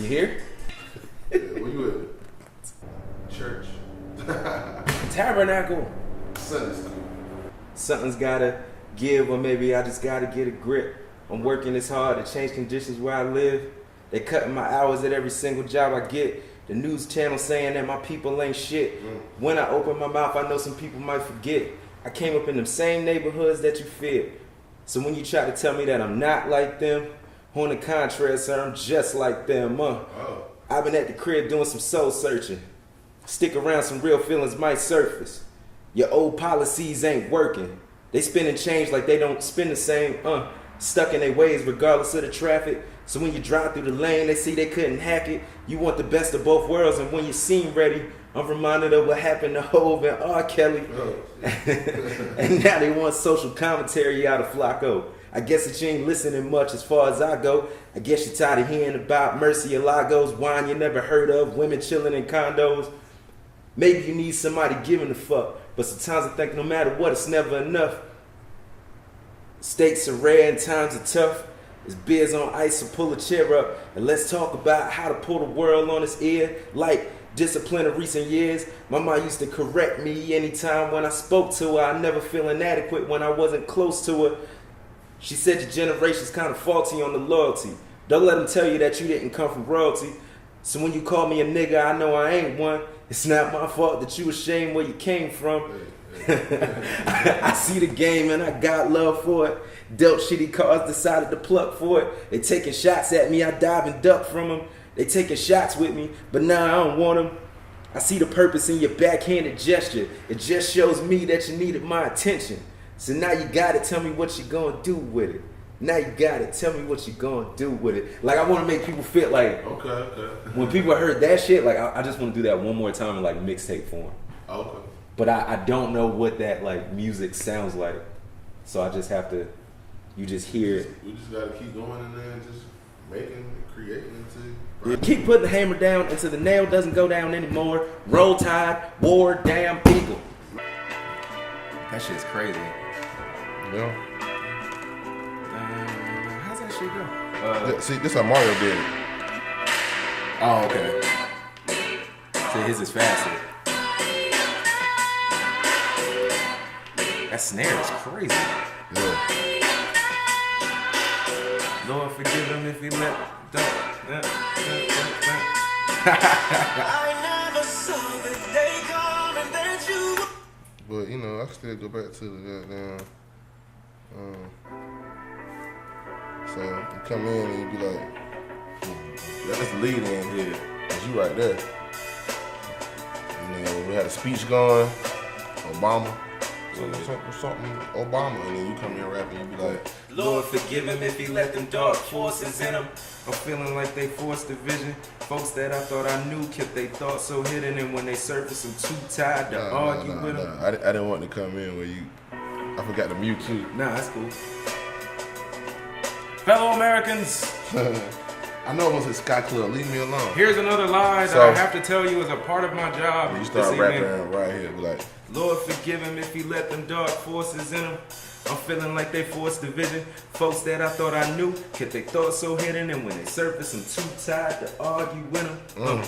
You here? Yeah, where you at? Church. Tabernacle. Sunday school. Something's gotta give, or maybe I just gotta get a grip. I'm working this hard to change conditions where I live. They cutting my hours at every single job I get. The news channel saying that my people ain't shit. When I open my mouth, I know some people might forget. I came up in them same neighborhoods that you feared. So when you try to tell me that I'm not like them, on the contrary, sir, I'm just like them. I've been at the crib doing some soul searching. Stick around, some real feelings might surface. Your old policies ain't working. They spending change like they don't spend the same. Stuck in their ways regardless of the traffic. So when you drive through the lane, they see they couldn't hack it. You want the best of both worlds, and when you seem ready, I'm reminded of what happened to Hov and R. Kelly. And now they want social commentary out of Floco. I guess that you ain't listening much as far as I go. I guess you're tired of hearing about Murcielagos, wine you never heard of, women chilling in condos. Maybe you need somebody giving a fuck, but sometimes I think no matter what, it's never enough. Stakes are rare and times are tough. It's beers on ice, so pull a chair up and let's talk about how to pull the world on its ear. Like discipline of recent years, my mom used to correct me anytime when I spoke to her. I never feel inadequate when I wasn't close to her. She said your generation's kind of faulty on the loyalty. Don't let them tell you that you didn't come from royalty. So when you call me a nigga, I know I ain't one. It's not my fault that you ashamed where you came from. I see the game and I got love for it. Dealt shitty cards, decided to pluck for it. They taking shots at me, I dive and duck from them. They taking shots with me, but now I don't want them. I see the purpose in your backhanded gesture. It just shows me that you needed my attention. So now you got it, tell me what you gonna do with it. Now you got it, tell me what you gonna do with it. Like, I want to make people feel like, Okay. when people heard that shit, like, I just want to do that one more time in like mixtape form. Okay. But I don't know what that like music sounds like, so I just have to. You just hear it. We just gotta keep going in there and just making, creating until. You keep putting the hammer down until the nail doesn't go down anymore. Roll Tide, war, damn people. That shit's crazy. Yeah. How's that shit go? See, this how Mario did it. Oh, okay. So his is faster. That snare is crazy. Yeah. Lord forgive him if he let I never saw the day coming that you. But you know, I still go back to the goddamn. So you come in and you be like, that's the lead in here. Cause you right there. And then we had a speech going, Obama. Something Obama, and then you come in rapping, you be like, Lord forgive him if he let them dark forces in him. I'm feeling like they forced division. Folks that I thought I knew kept their thoughts so hidden, and when they surface, I'm too tired to argue with them. I didn't want to come in where I forgot to mute too. Nah, that's cool. Fellow Americans, I know it was a Sky Club, leave me alone. here's another lie that I have to tell you as a part of my job. You start rapping right here, be like, Lord forgive him if he let them dark forces in him. I'm feeling like they forced division. Folks that I thought I knew kept their thoughts so hidden, and when they surface, I'm too tired to argue with them.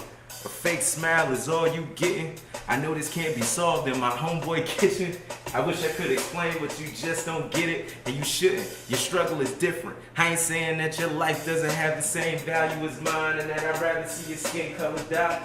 A fake smile is all you getting. I know this can't be solved in my homeboy kitchen. I wish I could explain, but you just don't get it, and you shouldn't. Your struggle is different. I ain't saying that your life doesn't have the same value as mine, and that I'd rather see your skin color die.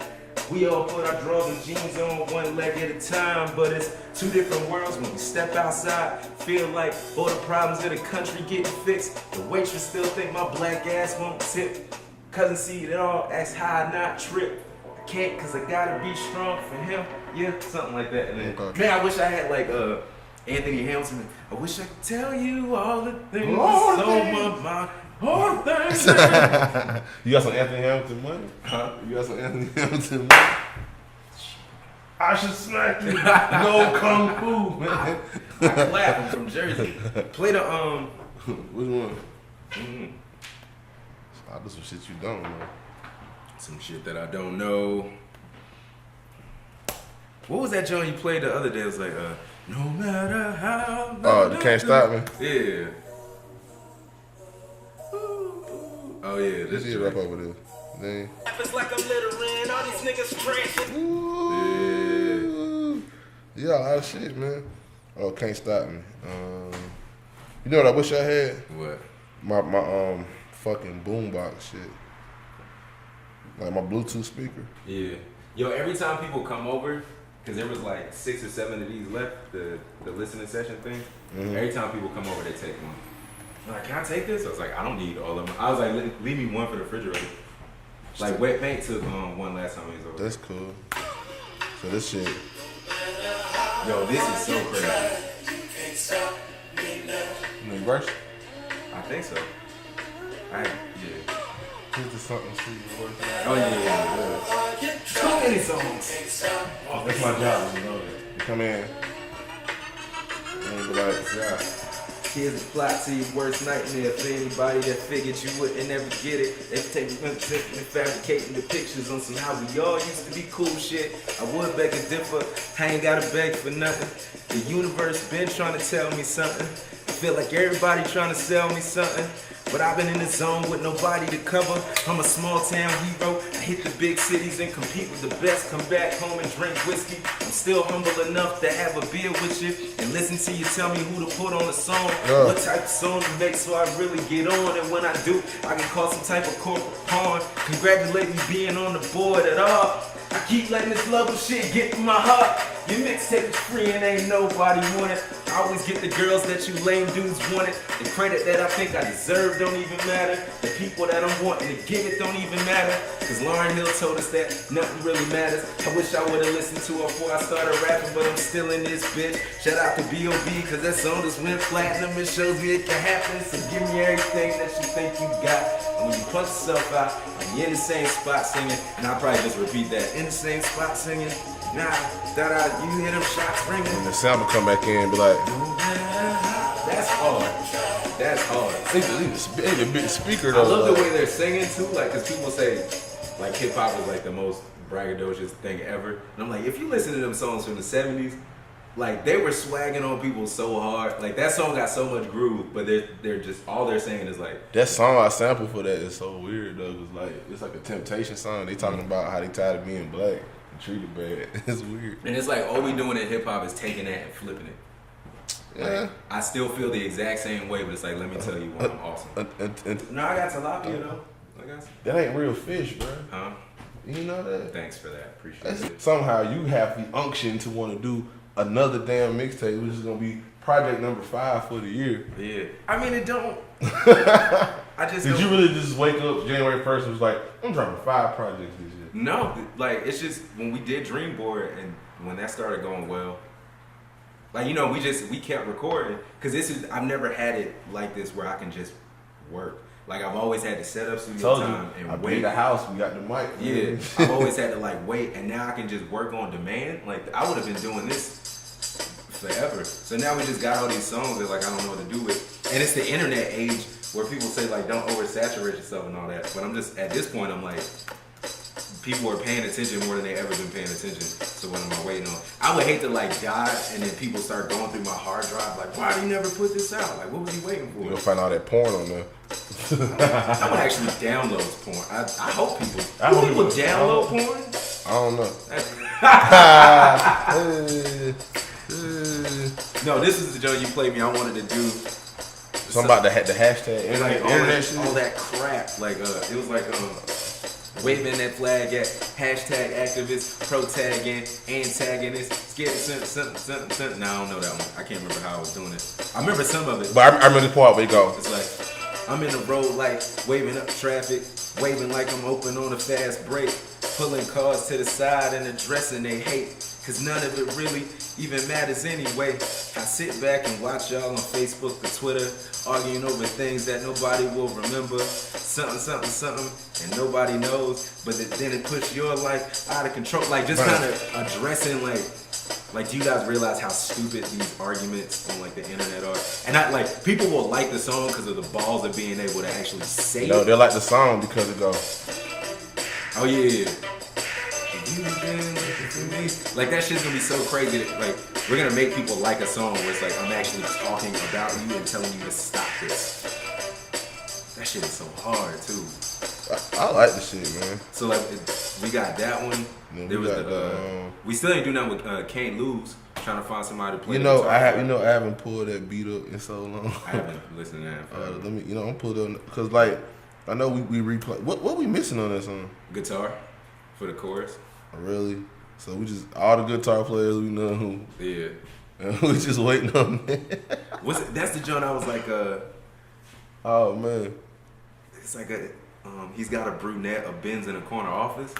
We all put our drawers and jeans on one leg at a time, but it's two different worlds when we step outside. Feel like all the problems in the country getting fixed. The waitress still think my black ass won't tip. Cousin see it all, ask how I not trip. I can't cause I gotta be strong for him. Yeah, something like that. And then, man, I wish I had like Anthony Hamilton. I wish I could tell you all the things that's on my mind. All the things. You got some Anthony Hamilton money? Huh? You got some Anthony Hamilton money? I should smack you. No kung fu, man. I clap. I'm from Jersey. Play the Which one? I'll do some shit you don't know. Some shit that I don't know. What was that joint you played the other day? It was like, no matter how. Oh, you can't stop me? Yeah. Oh yeah, This is rap over there. thing. It's like I'm littering, all these niggas crashing. Ooh. Yeah, a lot of shit, man. Oh, Can't Stop Me. You know what I wish I had? What? My fucking boombox shit. Like my Bluetooth speaker. Yeah. Yo, every time people come over, because there was like 6 or 7 of these left, the listening session thing. Mm-hmm. Every time people come over, they take one. I'm like, can I take this? I was like, I don't need all of them. I was like, leave me one for the refrigerator. Like Wet Paint took one last time he was over. That's cool. So this shit. Yo, this is so crazy. You know, verse? I think so. Yeah. Here's the something sweet. Oh yeah. Too many songs. That's my job. You know that. You come in and you be like, yeah. Here's the plot to your worst nightmare. For anybody that figured you wouldn't ever get it, they take and fabricating the pictures on some how we all used to be cool shit. I would beg to differ, I ain't gotta beg for nothing. The universe been trying to tell me something. I feel like everybody trying to sell me something. But I've been in the zone with nobody to cover. I'm a small town hero. I hit the big cities and compete with the best. Come back home and drink whiskey. I'm still humble enough to have a beer with you and listen to you tell me who to put on the song. Yeah. What type of song to make so I really get on. And when I do, I can call some type of corporate pawn. Congratulate me being on the board at all. I keep letting this love of shit get in my heart. Your mixtape is free and ain't nobody want it. I always get the girls that you lame dudes wanted. The credit that I think I deserve don't even matter. The people that I'm wanting to give it don't even matter. Cause Lauryn Hill told us that nothing really matters. I wish I would've listened to her before I started rapping, but I'm still in this bitch. Shout out to B.O.B. cause that song just went platinum. It shows me it can happen. So give me everything that you think you got. And when you punch yourself out, and you're in the same spot singing, and I'll probably just repeat that. In the same spot singing, nah, you hear them shots ringing. And the sound will come back in and be like, that's hard. That's hard. it's a big speaker I though. love the like, way they're singing too, like, cause people say, like, hip hop is like the most braggadocious thing ever. And I'm like, if you listen to them songs from the 70s, like, they were swagging on people so hard. Like, that song got so much groove, but they're just, all they're saying is like, that song I sampled for that is so weird though. It's like a Temptation song. They talking about how they tired of being black and treated bad. It's weird. and it's like all we doing in hip hop is taking that and flipping it. Yeah. Like, I still feel the exact same way, but it's like, let me tell you why I'm awesome. No, I got tilapia though. I got some. That ain't real fish, bro. Huh? You know that? Thanks for that. Appreciate it. Somehow you have the unction to want to do another damn mixtape, which is gonna be project number 5 for the year. Yeah. I mean, it don't. I just Did don't. you really just wake up January 1st and was like, I'm dropping 5 projects this year? No, like, it's just when we did Dream Board and when that started going well, like, you know, we kept recording because I've never had it like this where I can just work. Like, I've always had to set up studio time and I wait. paid the house, we got the mic. Yeah, I've always had to like wait, and now I can just work on demand. Like, I would have been doing this forever. So now we just got all these songs that like I don't know what to do with, and it's the internet age where people say like don't oversaturate yourself and all that. But I'm just at this point I'm like, people are paying attention more than they ever been paying attention. So what am I waiting on? I would hate to like die and then people start going through my hard drive like, why did you never put this out? Like, what was he waiting for? You're gonna find all that porn on there. I would actually download porn. I hope people. I hope people people- download porn. I don't know. No, this is the joke you played me. I wanted to do. Something about the hashtag It's like internet shit. all that crap. Like it was like waving that flag at hashtag activist, pro-tagging, antagonist, scared something. No, I don't know that one. I can't remember how I was doing it. I remember some of it. But I remember the part where you go. It's like I'm in the road light, waving up traffic, waving like I'm open on a fast break, pulling cars to the side and addressing they hate. Cause none of it really even matters anyway. I sit back and watch y'all on Facebook or Twitter arguing over things that nobody will remember. Something, and nobody knows. But then it puts your life out of control. Like just kind of addressing like do you guys realize how stupid these arguments on like the internet are? And like people will like the song because of the balls of being able to actually say No, it. they like the song because it goes. Oh yeah. Like that shit's gonna be so crazy that, like, we're gonna make people like a song where it's like I'm actually talking about you and telling you to stop this. That shit is so hard too. I like the shit, man. So like we got that one. Yeah, There we was got the we still ain't do nothing with Can't Lose. Trying to find somebody to play. You know, I haven't pulled that beat up in so long. I haven't listened to that. Let me, I'm pulled up because like I know we replay. What we missing on that song? Guitar for the chorus. Really? So we just all the guitar players we know who. Yeah. And we just waiting on that. That's the joint I was like, oh man. It's like he's got a brunette, a Benz in a corner office.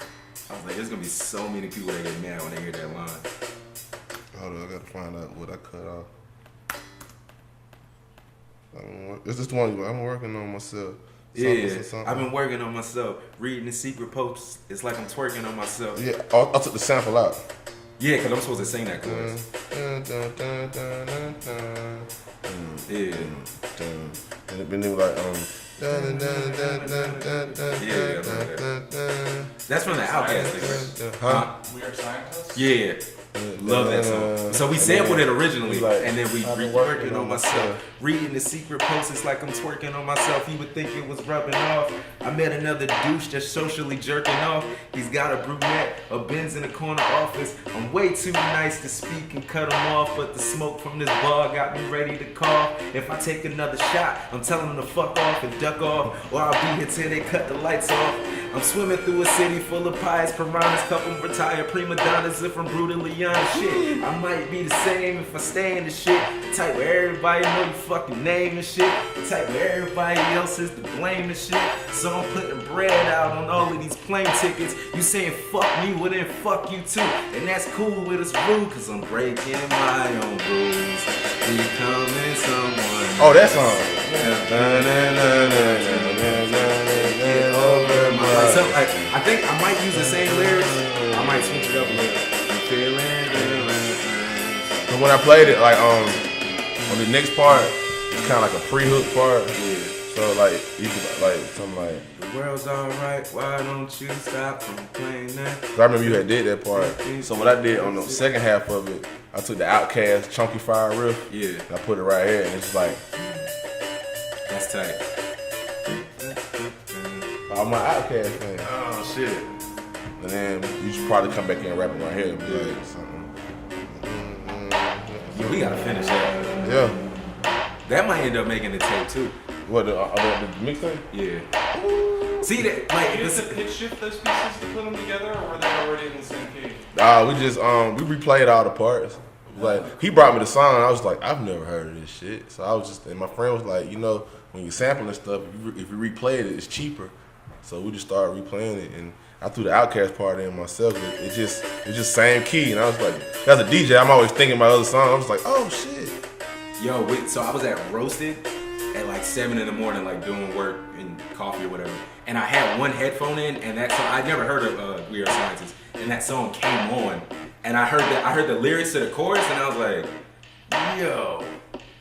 I was like, there's gonna be so many people that get mad when they hear that line. Hold on, I gotta find out what I cut off. Is this the one I'm working on myself? Something. I've been working on myself. Reading the secret posts. It's like I'm twerking on myself. Yeah, I took the sample out. Yeah, because I'm supposed to sing that chorus. Yeah. And it been like That's from the Outkast thing, right? We Are Scientists? Yeah. Love that song. So we sampled it originally, and then we working on myself. Reading the secret posts, it's like I'm twerking on myself. He would think it was rubbing off. I met another douche just socially jerking off. He's got a brunette, a Benz in the corner office. I'm way too nice to speak and cut him off, but the smoke from this bar got me ready to cough. If I take another shot, I'm telling him to fuck off and duck off, or I'll be here till they cut the lights off. I'm swimming through a city full of pious piranhas, couple retired prima donnas, different brutally young shit. I might be the same if I stay in the shit. The type where everybody know your fucking name and shit. The type where everybody else is to blame and shit. So I'm putting bread out on all of these plane tickets. You saying fuck me, well then fuck you too. And that's cool with us rude, cause I'm breaking my own rules. Becoming someone. Oh, that song. I think I might use the same lyrics. I might switch it up a little. But when I played it, like on the next part, it's kind of like a pre-hook part. Yeah. So like you could like something like the world's alright. Why don't you stop from playing that? Cause I remember you had did that part. So what I did on the second half of it, I took the Outkast Chunky Fire riff. Yeah. And I put it right here, and it's like that's tight. I'm my Outkast fan. Oh shit. And then you should probably come back in and rap it right here and be like something. Yeah, we gotta finish that. Yeah. That might end up making the tape too. What the mixtape? Yeah. See that? Like, You have to pitch shift those pieces to put them together, or were they already in the same key? We just we replayed all the parts. Like he brought me the song, and I was like, I've never heard of this shit. So I was just, and my friend was like, when you sampling stuff, if you replay it, it's cheaper. So we just started replaying it, and I threw the Outkast part in myself. It's just same key, and I was like, as a DJ, I'm always thinking about other songs. I was like, oh shit. Yo, so I was at Roasted at like 7 in the morning, like doing work and coffee or whatever. And I had one headphone in, and that song, I'd never heard of We Are Scientists, and that song came on, and I heard the lyrics to the chorus, and I was like, yo.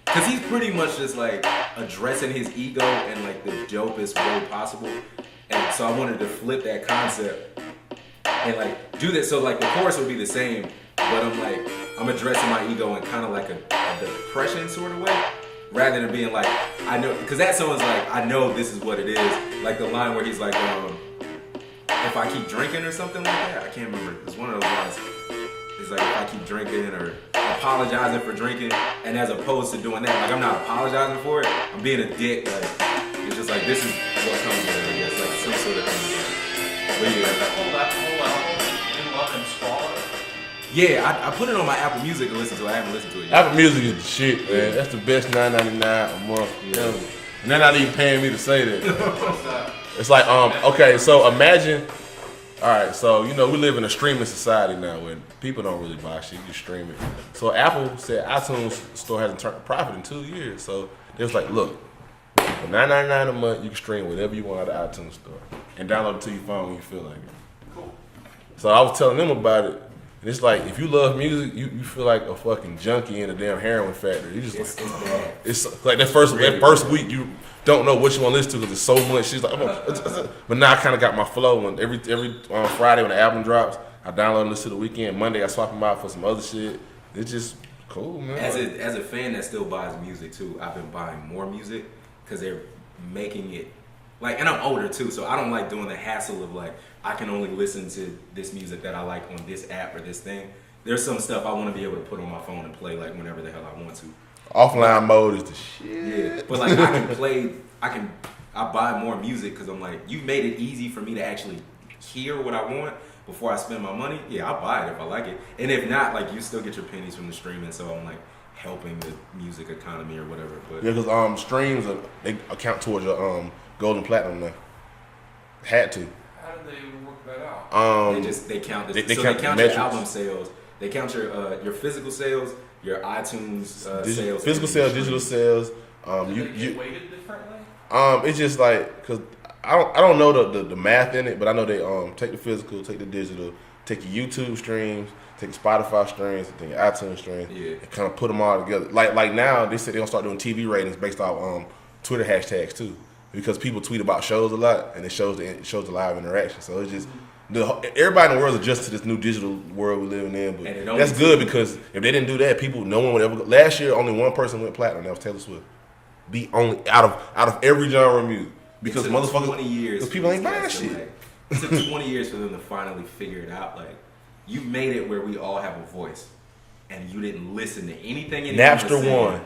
Cause he's pretty much just like addressing his ego in like the dopest way possible. And so I wanted to flip that concept and like do that. So like the chorus would be the same, but I'm addressing my ego in kind of like a depression sort of way, rather than being like, I know, cause that song is like, I know this is what it is. Like the line where he's like, if I keep drinking or something like that. I can't remember. It's one of those lines. It's like if I keep drinking or apologizing for drinking, and as opposed to doing that, like I'm not apologizing for it. I'm being a dick. Like it's just like this is what comes with it. I guess like some sort of thing. But yeah, Like that whole album, In Love and Swallow. yeah, I put it on my Apple Music to listen to. I haven't listened to it yet. Apple Music is the shit, man. That's the best $9.99 a month. Yeah. And they're not even paying me to say that. What's that? It's like, okay, so imagine, all right, so, we live in a streaming society now where people don't really buy shit, you just stream it. So Apple said iTunes store hasn't turned a profit in 2 years. So they was like, look, for $9.99 a month, you can stream whatever you want out of the iTunes store and download it to your phone when you feel like it. Cool. So I was telling them about it. And it's like, if you love music, you feel like a fucking junkie in a damn heroin factory. You just It's bad. it's like that first week you don't know what you want to listen to because it's so much. She's like, but now I kind of got my flow. And every Friday when the album drops, I download and listen to the weekend. Monday I swap them out for some other shit. It's just cool, man. As a fan that still buys music too, I've been buying more music because they're making it Like, and I'm older too, so I don't like doing the hassle of like, I can only listen to this music that I like on this app or this thing. There's some stuff I want to be able to put on my phone and play like whenever the hell I want to. Offline mode is the shit. Yeah, but like I buy more music because I'm like, you've made it easy for me to actually hear what I want before I spend my money. Yeah, I'll buy it if I like it. And if not, like you still get your pennies from the streaming, so I'm like helping the music economy or whatever. But Yeah, because streams they account towards your gold and platinum now. Had to. How did they work that out? they count this. They So count they count the your metrics. album sales. They count your physical sales, your iTunes sales, Physical sales, digital sales. Do they get weighted differently? It's just like because I don't know the math in it, but I know they take the physical, take the digital, take your YouTube streams, take your Spotify streams, take your iTunes streams, and kind of put them all together. Like now they said they're gonna start doing TV ratings based off Twitter hashtags too, because people tweet about shows a lot and it shows the live interaction. So it's just everybody in the world is adjusted to this new digital world we're living in. But that's good because if they didn't do that, no one would ever go. Last year only one person went platinum. That was Taylor Swift. The only out of every genre of music. Because motherfuckers, 20 years, because people ain't buying shit. It took 20 years for them to finally figure it out. Like, you made it where we all have a voice, and you didn't listen to anything. Napster won.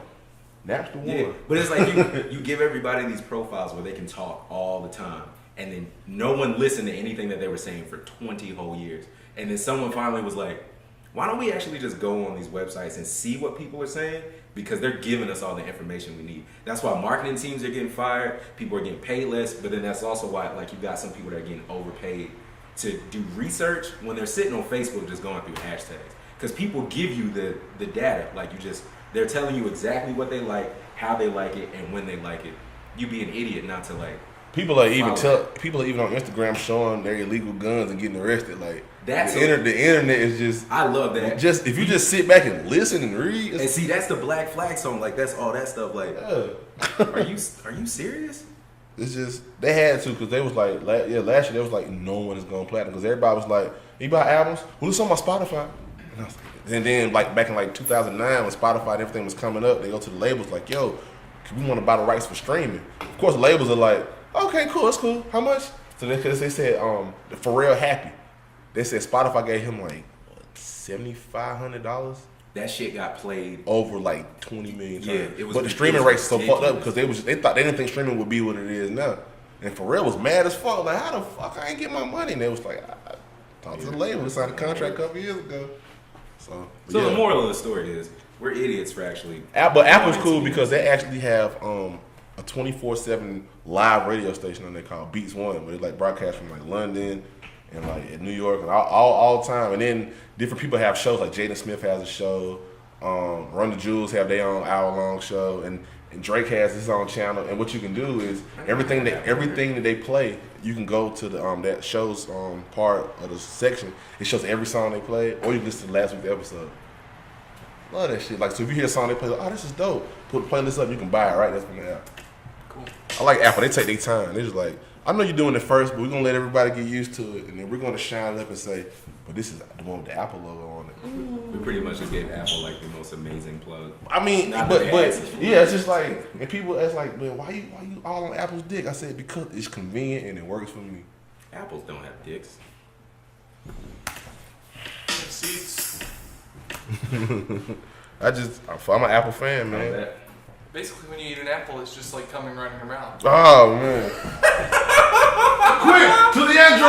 Yeah, but it's like you give everybody these profiles where they can talk all the time, and then no one listened to anything that they were saying for 20 whole years. And then someone finally was like, why don't we actually just go on these websites and see what people are saying? Because they're giving us all the information we need. That's why marketing teams are getting fired, people are getting paid less, but then that's also why like you got some people that are getting overpaid to do research when they're sitting on Facebook just going through hashtags. Because people give you the data. Like they're telling you exactly what they like, how they like it, and when they like it. You be an idiot not to like. People are even on Instagram showing their illegal guns and getting arrested. Like the internet is just. I love that. Just if you just sit back and listen and read. And see, that's the Black Flag song. Like that's all that stuff. Like, are you serious? It's just they had to because they was like last year they was like no one is going platinum because everybody was like you buy albums. Well, it's on my Spotify. And then like back in like 2009 when Spotify and everything was coming up, they go to the labels like yo, we want to buy the rights for streaming. Of course, the labels are like. Okay, cool. That's cool. How much? So they said Pharrell Happy. They said Spotify gave him like $7,500. That shit got played over like 20 million times. Yeah, it was. But the streaming rates so fucked up because they didn't think streaming would be what it is now. And Pharrell was mad as fuck. Like how the fuck I ain't get my money? And they was like, I talked to the label. We signed a contract a couple years ago. So the moral of the story is we're idiots for actually. But Apple's cool because they actually have a 24/7 live radio station on there called Beats One, where they like broadcast from like London and like in New York and all the time. And then different people have shows like Jaden Smith has a show, Run the Jewels have their own hour-long show, and Drake has his own channel. And what you can do is everything that they play, you can go to the that show's part of the section. It shows every song they play, or you can listen to last week's episode. Love that shit. Like so, if you hear a song they play, like, oh, this is dope. Put the playlist up, you can buy it right. That's from the app. Cool. I like Apple. They take their time. They're just like, I know you're doing it first, but we're gonna let everybody get used to it, and then we're gonna shine up and say, but this is the one with the Apple logo on it. We pretty much just gave Apple like the most amazing plug. I mean, but yeah, it's just like, and people, it's like, man, why you all on Apple's dick? I said because it's convenient and it works for me. Apples don't have dicks. Seats. I'm an Apple fan, man. Basically, when you eat an apple, it's just like coming right in your mouth. Oh man! Quick to the Android